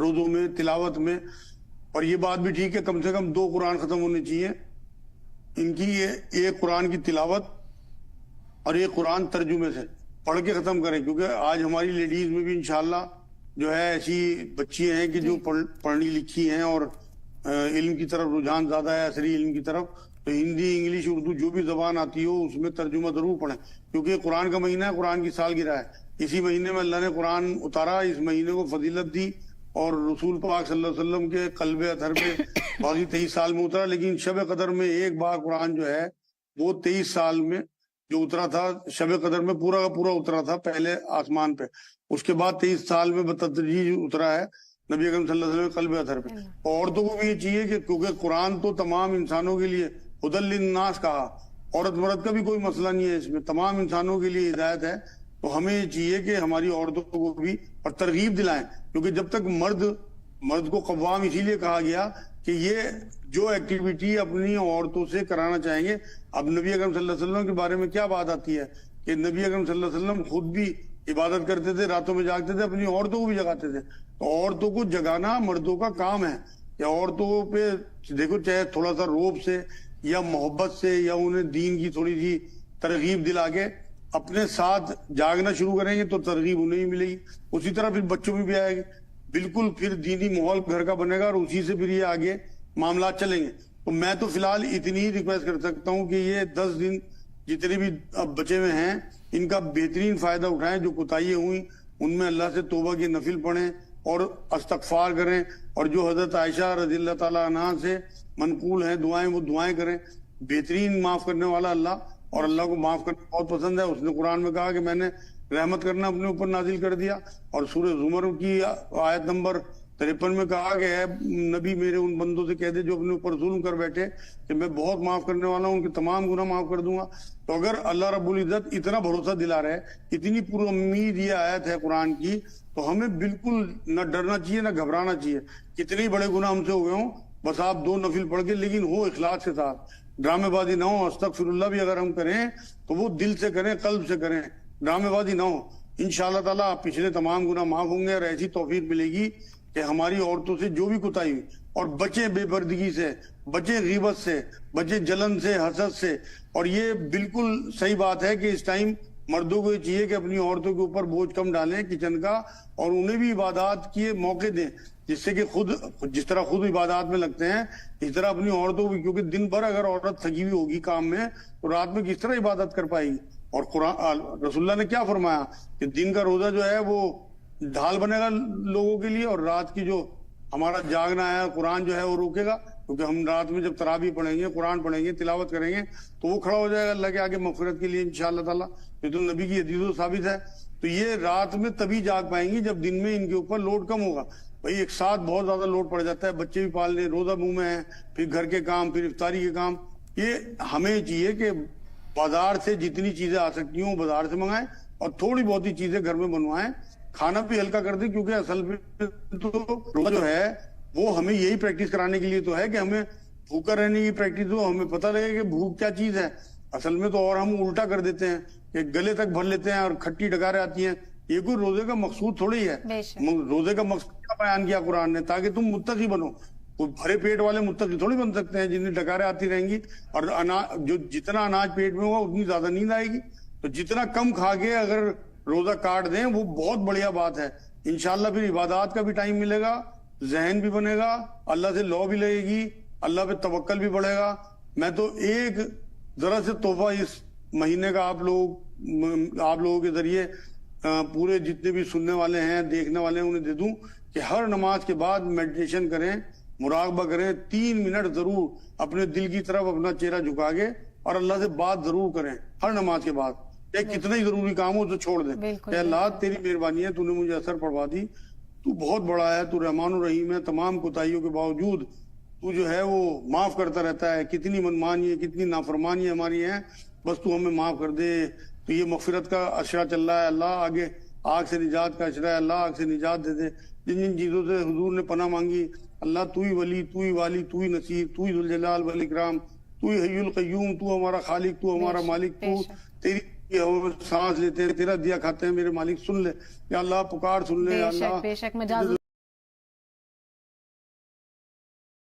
روزوں میں، تلاوت میں. اور یہ بات بھی ٹھیک ہے کم سے کم 2 قرآن ختم ہونے چاہیے ان کی. یہ ایک قرآن کی تلاوت اور ایک قرآن ترجمے سے پڑھ کے ختم کریں، کیونکہ آج ہماری لیڈیز میں بھی انشاءاللہ جو ہے ایسی بچی ہیں کہ جو پڑھنی لکھی ہیں اور علم کی طرف رجحان زیادہ ہے، عصری علم کی طرف. تو ہندی، انگلش، اردو جو بھی زبان آتی ہو اس میں ترجمہ ضرور پڑھیں، کیونکہ قرآن کا مہینہ ہے، قرآن کی سالگرہ ہے. اسی مہینے میں اللہ نے قرآن اتارا، اس مہینے کو فضیلت دی اور رسول پاک صلی اللہ علیہ وسلم کے قلب اطہر پہ باقی 23 سال میں اترا. لیکن شب قدر میں ایک بار قرآن جو ہے وہ 23 سال میں جو اترا تھا، شب قدر میں پورا کا پورا اترا تھا پہلے آسمان پہ. اس کے بعد 23 سال میں بتدریج اترا ہے نبی اکرم صلی اللہ علیہ وسلم کے قلب اطہر پہ. عورتوں کو بھی یہ چاہیے کہ کیونکہ قرآن تو تمام انسانوں کے لیے ہدی للناس کہا، عورت مرد کا بھی کوئی مسئلہ نہیں ہے اس میں، تمام انسانوں کے لیے ہدایت ہے. تو ہمیں یہ چاہیے کہ ہماری عورتوں کو بھی اور ترغیب دلائیں، کیونکہ جب تک مرد کو قوام اسی لیے کہا گیا کہ یہ جو ایکٹیویٹی اپنی عورتوں سے کرانا چاہیں گے. اب نبی اکرم صلی اللہ علیہ وسلم کے بارے میں کیا بات آتی ہے کہ نبی اکرم صلی اللہ علیہ وسلم خود بھی عبادت کرتے تھے، راتوں میں جاگتے تھے، اپنی عورتوں کو بھی جگاتے تھے. تو عورتوں کو جگانا مردوں کا کام ہے. یا عورتوں پہ دیکھو، چاہے تھوڑا سا روب سے یا محبت سے یا انہیں دین کی تھوڑی سی ترغیب دلا کے اپنے ساتھ جاگنا شروع کریں گے تو ترغیب انہیں ہی ملے گی. اسی طرح پھر بچوں میں بھی آئے گی، بالکل پھر دینی ماحول گھر کا بنے گا اور اسی سے پھر یہ آگے معاملات چلیں گے. تو میں تو فی الحال اتنی ہی ریکویسٹ کر سکتا ہوں کہ یہ 10 دن جتنے بھی اب بچے ہوئے ہیں ان کا بہترین فائدہ اٹھائیں. جو کوتاہیاں ہوئی ان میں اللہ سے توبہ کے نفل پڑھیں اور استغفار کریں، اور جو حضرت عائشہ رضی اللہ تعالیٰ عنہا سے منقول ہیں دعائیں وہ دعائیں کریں. بہترین معاف کرنے والا اللہ، اور اللہ کو معاف کرنا بہت پسند ہے. اس نے قرآن میں کہا کہ میں نے رحمت کرنا اپنے اوپر نازل کر دیا، اور سورہ زمر کی آیت نمبر 53 میں کہا کہ اے نبی میرے ان بندوں سے کہہ دے جو اپنے اوپر ظلم کر بیٹھے کہ میں بہت معاف کرنے والا ہوں، ان کے تمام گناہ معاف کر دوں گا. تو اگر اللہ رب العزت اتنا بھروسہ دلا رہے، اتنی پر امید یہ آیت ہے قرآن کی، تو ہمیں بالکل نہ ڈرنا چاہیے نہ گھبرانا چاہیے. کتنے بڑے گناہ ہم سے ہو گئے ہوں، بس آپ 2 نفل پڑھ کے، لیکن ہو اخلاص کے ساتھ، ڈرامے بازی نہ ہو. استغفر اللہ بھی اگر ہم کریں تو وہ دل سے کریں، قلب سے کریں، ڈرامے بازی نہ ہو. انشاءاللہ تعالیٰ پچھلے تمام گناہ معاف ہوں گے، اور ایسی توفیق ملے گی کہ ہماری عورتوں سے جو بھی کوتاہی ہوئی، اور بچیں بے پردگی سے، بچیں غیبت سے، بچیں جلن سے، حسد سے. اور یہ بالکل صحیح بات ہے کہ اس ٹائم مردوں کو یہ چاہیے کہ اپنی عورتوں کے اوپر بوجھ کم ڈالیں کچن کا، اور انہیں بھی عبادات کے موقع دیں، جس سے کہ جس طرح خود عبادات میں لگتے ہیں اس طرح اپنی عورتوں بھی، کیونکہ دن بھر اگر عورت تھکی ہوئی ہوگی کام میں تو رات میں کس طرح عبادت کر پائے گی. اور قرآن رسول اللہ نے کیا فرمایا کہ دن کا روزہ جو ہے وہ ڈھال بنے گا لوگوں کے لیے، اور رات کی جو ہمارا جاگنا ہے قرآن جو ہے وہ روکے گا. کیونکہ ہم رات میں جب تراویح پڑھیں گے، قرآن پڑھیں گے، تلاوت کریں گے تو وہ کھڑا ہو جائے گا اللہ کے آگے مغفرت کے لیے انشاءاللہ تعالیٰ. یہ تو نبی کی حدیث ثابت ہے. تو یہ رات میں تبھی جاگ پائیں گی جب دن میں ان کے اوپر لوڈ کم ہوگا. بھائی ایک ساتھ بہت زیادہ لوڈ پڑ جاتا ہے، بچے بھی پال لیں، روزہ منہ میں ہے، پھر گھر کے کام، پھر افطاری کے کام. یہ ہمیں چاہیے کہ بازار سے جتنی چیزیں آ سکتی ہوں بازار سے منگائیں، اور تھوڑی بہت ہی چیزیں گھر میں بنوائیں. کھانا بھی ہلکا کر دیں، کیونکہ اصل میں تو روزہ جو ہے وہ ہمیں یہی پریکٹس کرانے کے لیے تو ہے کہ ہمیں بھوکا رہنے کی پریکٹس ہو، ہمیں پتہ لگے کہ بھوک کیا چیز ہے. اصل میں تو اور ہم الٹا کر دیتے ہیں کہ گلے تک بھر لیتے ہیں اور کھٹی ڈکاریں آتی ہیں. یہ کوئی روزے کا مقصود تھوڑی ہے. روزے کا مقصود کیا بیان کیا قرآن نے؟ تاکہ تم متقی بنو. کوئی بھرے پیٹ والے متقی تھوڑی بن سکتے ہیں جن میں ڈکاریں آتی رہیں گی، اور جو جتنا اناج پیٹ میں ہوگا اتنی زیادہ نیند آئے گی. تو جتنا کم کھا کے اگر روزہ کاٹ دیں وہ بہت بڑھیا بات ہے. انشاءاللہ پھر عبادات کا بھی ٹائم ملے گا، ذہن بھی بنے گا، اللہ سے لو بھی لگے گی، اللہ پہ توکل بھی بڑھے گا. میں تو ایک ذرا سے تحفہ اس مہینے کا آپ لوگوں کے ذریعے پورے جتنے بھی سننے والے ہیں، دیکھنے والے ہیں، انہیں دے دوں کہ ہر نماز کے بعد میڈیٹیشن کریں، مراقبہ کریں. 3 منٹ ضرور اپنے دل کی طرف اپنا چہرہ جھکا کے اور اللہ سے بات ضرور کریں ہر نماز کے بعد. کتنا ہی ضروری کام ہو تو چھوڑ دیں کہ اللہ تیری مہربانی ہے، تو نے مجھے اثر پڑھوا دی، تو بہت بڑا ہے، تو رحمان الرحیم ہے، تمام کوتاہیوں کے باوجود تو جو ہے وہ معاف کرتا رہتا ہے. کتنی منمانی ہے، کتنی نافرمانی ہماری ہیں، بس تو ہمیں معاف کر دے. تو یہ مغفرت کا اشرہ چل رہا ہے، اللہ آگے آگ سے نجات کا اشرہ ہے، اللہ آگ سے نجات دے دے. جن چیزوں سے حضور نے پناہ مانگی، اللہ تو ہی ولی، تو ہی والی، تو ہی نصیر، تو ہی ذوالجلال والاکرام، تو ہی حی القیوم، تو ہمارا خالق، تو ہمارا مالک، تو تیری سانس لیتے ہیں، تیرا دیا کھاتے ہیں، میرے مالک سن لے یا اللہ، پکار سن لے یا اللہ.